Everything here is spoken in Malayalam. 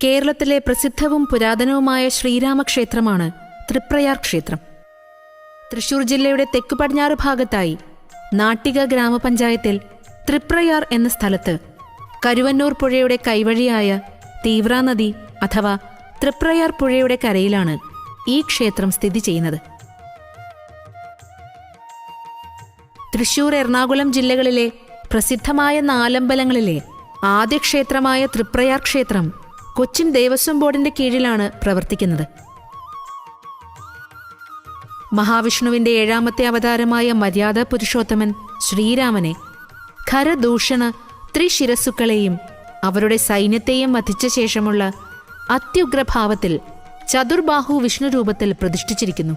കേരളത്തിലെ പ്രസിദ്ധവും പുരാതനവുമായ ശ്രീരാമക്ഷേത്രമാണ് തൃപ്രയാർ ക്ഷേത്രം. തൃശൂർ ജില്ലയുടെ തെക്കു പടിഞ്ഞാറ് ഭാഗത്തായി നാട്ടിക ഗ്രാമപഞ്ചായത്തിൽ തൃപ്രയാർ എന്ന സ്ഥലത്ത് കരുവന്നൂർ പുഴയുടെ കൈവഴിയായ തീവ്ര നദി അഥവാ തൃപ്രയാർ പുഴയുടെ കരയിലാണ് ഈ ക്ഷേത്രം സ്ഥിതി ചെയ്യുന്നത്. തൃശൂർ, എറണാകുളം ജില്ലകളിലെ പ്രസിദ്ധമായ 4 അമ്പലങ്ങളിലെ ആദ്യ ക്ഷേത്രമായ തൃപ്രയാർ ക്ഷേത്രം കൊച്ചിൻ ദേവസ്വം ബോർഡിന്റെ കീഴിലാണ് പ്രവർത്തിക്കുന്നത്. മഹാവിഷ്ണുവിന്റെ 7ാമത്തെ അവതാരമായ മര്യാദ പുരുഷോത്തമൻ ശ്രീരാമനെ ഖരദൂഷണ ത്രിശിരസ്സുക്കളെയും അവരുടെ സൈന്യത്തെയും വധിച്ച ശേഷമുള്ള അത്യുഗ്രഭാവത്തിൽ ചതുർബാഹു വിഷ്ണു രൂപത്തിൽ പ്രതിഷ്ഠിച്ചിരിക്കുന്നു.